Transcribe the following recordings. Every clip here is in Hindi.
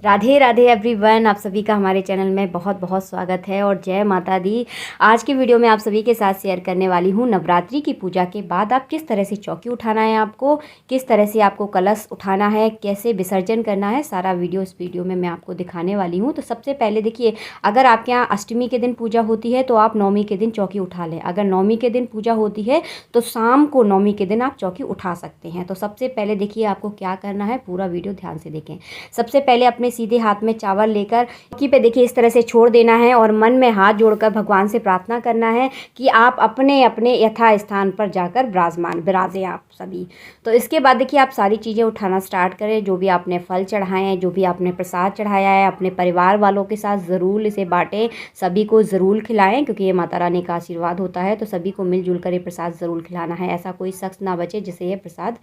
राधे राधे एवरीवन, आप सभी का हमारे चैनल में बहुत बहुत स्वागत है और जय माता दी। आज की वीडियो में आप सभी के साथ शेयर करने वाली हूँ नवरात्रि की पूजा के बाद आप किस तरह से चौकी उठाना है, आपको किस तरह से आपको कलश उठाना है, कैसे विसर्जन करना है, सारा वीडियो इस वीडियो में मैं आपको दिखाने वाली हूँ। तो सबसे पहले देखिए, अगर आपके यहाँ अष्टमी के दिन पूजा होती है तो आप नौमी के दिन चौकी उठा लें। अगर नौमी के दिन पूजा होती है तो शाम को नौमी के दिन आप चौकी उठा सकते हैं। तो सबसे पहले देखिए आपको क्या करना है, पूरा वीडियो ध्यान से देखें। सबसे पहले अपने सीधे हाथ में चावल लेकर चौकी पे देखिए इस तरह से छोड़ देना है और मन में हाथ जोड़कर भगवान से प्रार्थना करना है कि आप अपने अपने यथा स्थान पर जाकर विराजें आप सभी। तो इसके बाद देखिए आप सारी चीज़ें उठाना स्टार्ट करें। जो भी आपने फल चढ़ाए हैं, जो भी आपने प्रसाद चढ़ाया है, अपने परिवार वालों के साथ ज़रूर इसे बांटें, सभी को ज़रूर खिलाएं, क्योंकि ये माता रानी का आशीर्वाद होता है। तो सभी को मिलजुल कर ये प्रसाद ज़रूर खिलाना है। ऐसा कोई शख्स ना बचे जिसे ये प्रसाद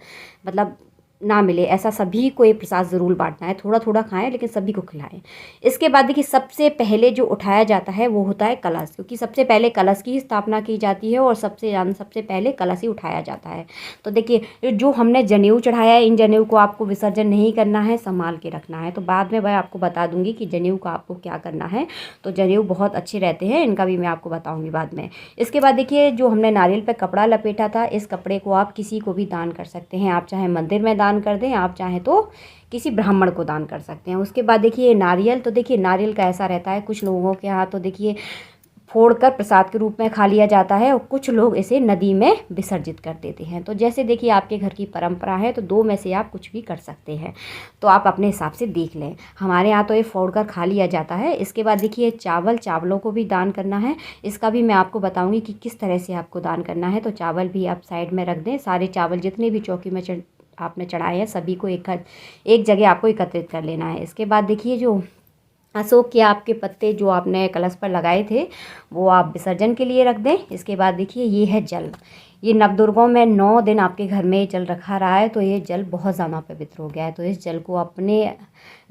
ना मिले, ऐसा सभी को ये प्रसाद ज़रूर बांटना है। थोड़ा थोड़ा खाएं लेकिन सभी को खिलाएं। इसके बाद देखिए सबसे पहले जो उठाया जाता है वो होता है कलश, क्योंकि सबसे पहले कलश की स्थापना की जाती है और सबसे पहले कलश ही उठाया जाता है। तो देखिए जो हमने जनेऊ चढ़ाया है, इन जनेऊ को आपको विसर्जन नहीं करना है, संभाल के रखना है। तो बाद में मैं आपको बता दूंगी कि जनेऊ का आपको क्या करना है। तो जनेऊ बहुत अच्छे रहते हैं, इनका भी मैं आपको बताऊँगी बाद में। इसके बाद देखिए जो हमने नारियल पर कपड़ा लपेटा था, इस कपड़े को आप किसी को भी दान कर सकते हैं। आप चाहे मंदिर में दान कर दें, आप चाहें तो किसी ब्राह्मण को दान कर सकते हैं। उसके बाद देखिए नारियल, तो देखिए नारियल का ऐसा रहता है, कुछ लोगों के यहाँ तो देखिए फोड़कर प्रसाद के रूप में खा लिया जाता है और कुछ लोग इसे नदी में विसर्जित कर देते हैं। तो जैसे देखिए आपके घर की परंपरा है, तो दो में से आप कुछ भी कर सकते हैं। तो आप अपने हिसाब से देख लें। हमारे यहाँ तो ये फोड़कर खा लिया जाता है। इसके बाद देखिए चावलों को भी दान करना है। इसका भी मैं आपको बताऊँगी कि किस तरह से आपको दान करना है। तो चावल भी आप साइड में रख दें। सारे चावल जितने भी चौकी में आपने चढ़ाए हैं सभी को एक जगह आपको एकत्रित कर लेना है। इसके बाद देखिए जो अशोक के आपके पत्ते जो आपने कलश पर लगाए थे वो आप विसर्जन के लिए रख दें। इसके बाद देखिए ये है जल। ये नवदुर्गों में 9 दिन आपके घर में जल रखा रहा है, तो ये जल बहुत ज़्यादा पवित्र हो गया है। तो इस जल को अपने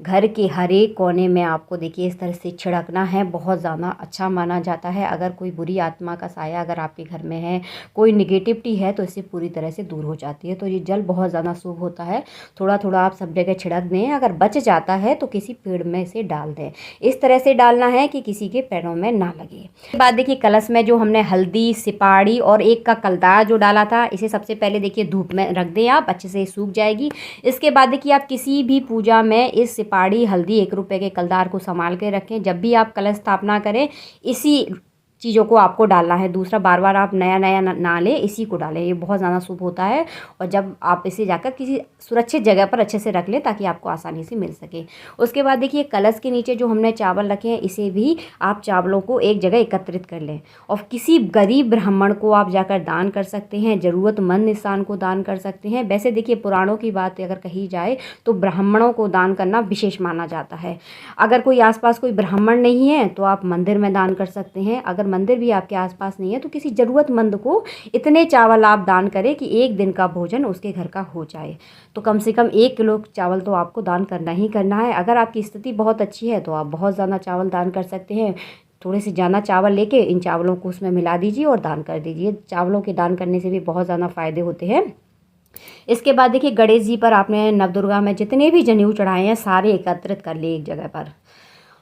घर के हर एक कोने में आपको देखिए इस तरह से छिड़कना है। बहुत ज़्यादा अच्छा माना जाता है। अगर कोई बुरी आत्मा का साया अगर आपके घर में है, कोई निगेटिविटी है, तो इससे पूरी तरह से दूर हो जाती है। तो ये जल बहुत ज़्यादा शुभ होता है। थोड़ा थोड़ा आप सब जगह छिड़क दें। अगर बच जाता है तो किसी पेड़ में इसे डाल दें। इस तरह से डालना है कि किसी के पैरों में ना लगे। उसके बाद देखिए कलश में जो हमने हल्दी, सिपाड़ी और एक का कलदार जो डाला था, इसे सबसे पहले देखिए धूप में रख दें, आप अच्छे से सूख जाएगी। इसके बाद देखिए आप किसी भी पूजा में इस सिपाड़ी, हल्दी, 1 रुपए के कलदार को संभाल के रखें। जब भी आप कलश स्थापना करें इसी चीज़ों को आपको डालना है। दूसरा बार बार आप नया नया ना लें, इसी को डालें। ये बहुत ज़्यादा शुभ होता है। और जब आप इसे जाकर किसी सुरक्षित जगह पर अच्छे से रख लें ताकि आपको आसानी से मिल सके। उसके बाद देखिए कलश के नीचे जो हमने चावल रखे हैं, इसे भी आप चावलों को एक जगह एकत्रित कर लें और किसी गरीब ब्राह्मण को आप जाकर दान कर सकते हैं, ज़रूरतमंद इंसान को दान कर सकते हैं। वैसे देखिए पुराणों की बात अगर कही जाए तो ब्राह्मणों को दान करना विशेष माना जाता है। अगर कोई आसपास कोई ब्राह्मण नहीं है तो आप मंदिर में दान कर सकते हैं। अगर मंदिर भी आपके आसपास नहीं है तो किसी ज़रूरतमंद को इतने चावल आप दान करें कि एक दिन का भोजन उसके घर का हो जाए। तो कम से कम 1 किलो चावल तो आपको दान करना ही करना है। अगर आपकी स्थिति बहुत अच्छी है तो आप बहुत ज़्यादा चावल दान कर सकते हैं। थोड़े से ज़्यादा चावल लेके इन चावलों को उसमें मिला दीजिए और दान कर दीजिए। चावलों के दान करने से भी बहुत ज़्यादा फ़ायदे होते हैं। इसके बाद देखिए गणेश जी पर आपने नवदुर्गा में जितने भी जनेऊ चढ़ाए हैं सारे एकत्रित कर लिए एक जगह पर।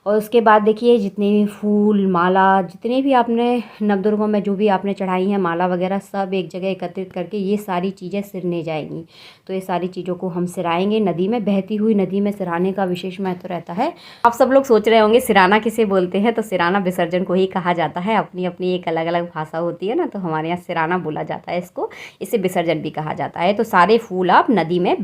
और उसके बाद देखिए जितने भी फूल, माला, जितने भी आपने नवदुर्गों में जो भी आपने चढ़ाई हैं माला वगैरह, सब एक जगह एकत्रित करके ये सारी चीज़ें सिरने जाएंगी। तो ये सारी चीज़ों को हम सिराएंगे नदी में। बहती हुई नदी में सिराने का विशेष महत्व रहता है। आप सब लोग सोच रहे होंगे सिराना किसे बोलते हैं, तो सिराना विसर्जन को ही कहा जाता है। अपनी अपनी एक अलग अलग भाषा होती है ना, तो हमारे यहाँ सिराना बोला जाता है इसको। इसे विसर्जन भी कहा जाता है। तो सारे फूल आप नदी में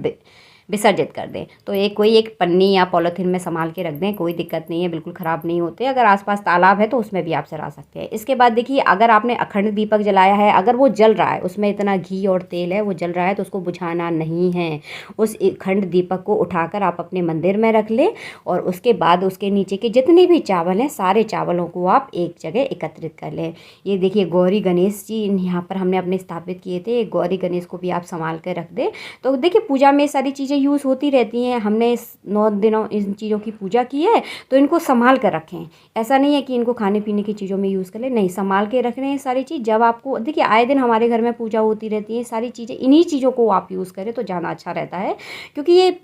विसर्जित कर दें। तो कोई एक पन्नी या पॉलीथीन में संभाल के रख दें, कोई दिक्कत नहीं है, बिल्कुल ख़राब नहीं होते। अगर आसपास तालाब है तो उसमें भी आप सरा सकते हैं। इसके बाद देखिए अगर आपने अखंड दीपक जलाया है, अगर वो जल रहा है, उसमें इतना घी और तेल है, वो जल रहा है, तो उसको बुझाना नहीं है। उस अखंड दीपक को उठाकर आप अपने मंदिर में रख लें और उसके बाद उसके नीचे के जितने भी चावल हैं सारे चावलों को आप एक जगह एकत्रित कर लें। ये देखिए गौरी गणेश जी यहाँ पर हमने अपने स्थापित किए थे। गौरी गणेश को भी आप संभाल कर रख दें। तो देखिए पूजा में सारी चीज़ें यूज़ होती रहती हैं। हमने इस 9 दिनों इन चीज़ों की पूजा की है, तो इनको संभाल कर रखें। ऐसा नहीं है कि इनको खाने पीने की चीज़ों में यूज़ कर लें, नहीं, संभाल के रख रहे हैं सारी चीज़। जब आपको देखिए आए दिन हमारे घर में पूजा होती रहती है, सारी चीज़ें, इन्हीं चीज़ों को आप यूज़ करें तो ज़्यादा अच्छा रहता है। क्योंकि ये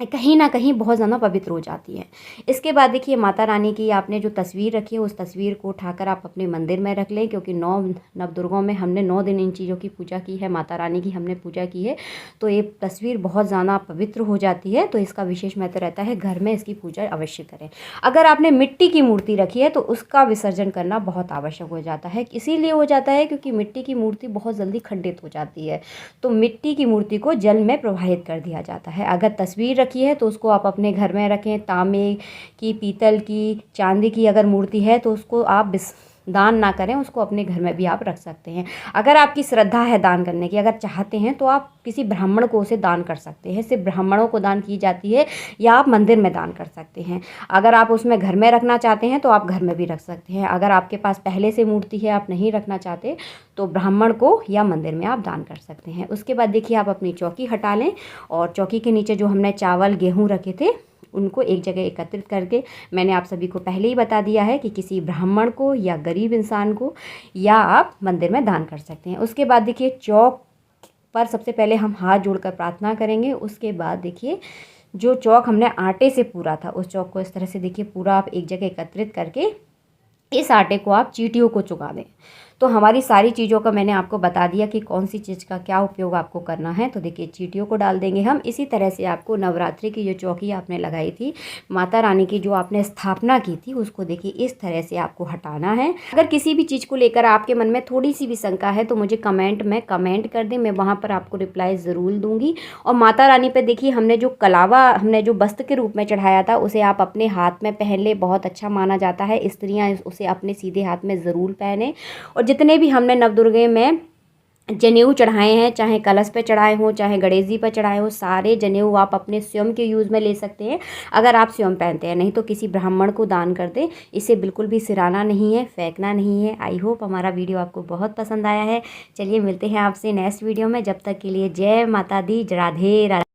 कहीं ना कहीं बहुत ज़्यादा पवित्र हो जाती है। इसके बाद देखिए माता रानी की आपने जो तस्वीर रखी है उस तस्वीर को उठाकर आप अपने मंदिर में रख लें, क्योंकि 9 नवदुर्गाओं में हमने 9 दिन इन चीज़ों की पूजा की है, माता रानी की हमने पूजा की है, तो ये तस्वीर बहुत ज़्यादा पवित्र हो जाती है। तो इसका विशेष महत्व रहता है, घर में इसकी पूजा अवश्य करें। अगर आपने मिट्टी की मूर्ति रखी है तो उसका विसर्जन करना बहुत आवश्यक हो जाता है। इसीलिए हो जाता है क्योंकि मिट्टी की मूर्ति बहुत जल्दी खंडित हो जाती है, तो मिट्टी की मूर्ति को जल में प्रवाहित कर दिया जाता है। अगर तस्वीर रखी है तो उसको आप अपने घर में रखें। तांबे की, पीतल की, चांदी की अगर मूर्ति है तो उसको आप दान ना करें, उसको अपने घर में भी आप रख सकते हैं। अगर आपकी श्रद्धा है दान करने की, अगर चाहते हैं तो आप किसी ब्राह्मण को उसे दान कर सकते हैं। सिर्फ ब्राह्मणों को दान की जाती है, या आप मंदिर में दान कर सकते हैं। अगर आप उसमें घर में रखना चाहते हैं तो आप घर में भी रख सकते हैं। अगर आपके पास पहले से मूर्ति है, आप नहीं रखना चाहते, तो ब्राह्मण को या मंदिर में आप दान कर सकते हैं। उसके बाद देखिए आप अपनी चौकी हटा लें, और चौकी के नीचे जो हमने चावल गेहूँ रखे थे उनको एक जगह एकत्रित करके, मैंने आप सभी को पहले ही बता दिया है कि किसी ब्राह्मण को या गरीब इंसान को या आप मंदिर में दान कर सकते हैं। उसके बाद देखिए चौक पर सबसे पहले हम हाथ जोड़कर प्रार्थना करेंगे। उसके बाद देखिए जो चौक हमने आटे से पूरा था, उस चौक को इस तरह से देखिए पूरा आप एक जगह एकत्रित करके इस आटे को आप चींटियों को चुगा दें। तो हमारी सारी चीज़ों का मैंने आपको बता दिया कि कौन सी चीज़ का क्या उपयोग आपको करना है। तो देखिए चींटियों को डाल देंगे हम। इसी तरह से आपको नवरात्रि की जो चौकी आपने लगाई थी, माता रानी की जो आपने स्थापना की थी, उसको देखिए इस तरह से आपको हटाना है। अगर किसी भी चीज़ को लेकर आपके मन में थोड़ी सी भी शंका है तो मुझे कमेंट में कमेंट कर दें, मैं वहाँ पर आपको रिप्लाई ज़रूर दूँगी। और माता रानी पर देखिए हमने जो कलावा हमने जो वस्त्र के रूप में चढ़ाया था, उसे आप अपने हाथ में पहन ले, बहुत अच्छा माना जाता है। स्त्रियाँ उसे अपने सीधे हाथ में ज़रूर पहने। और जितने भी हमने नवदुर्गे में जनेऊ चढ़ाए हैं, चाहे कलश पे चढ़ाए हों, चाहे गणेश जी पर चढ़ाए हों, सारे जनेऊ आप अपने स्वयं के यूज़ में ले सकते हैं, अगर आप स्वयं पहनते हैं। नहीं तो किसी ब्राह्मण को दान कर दें। इसे बिल्कुल भी सिराना नहीं है, फेंकना नहीं है। आई होप हमारा वीडियो आपको बहुत पसंद आया है। चलिए मिलते हैं आपसे नेक्स्ट वीडियो में। जब तक के लिए जय माता दी, राधे राधे।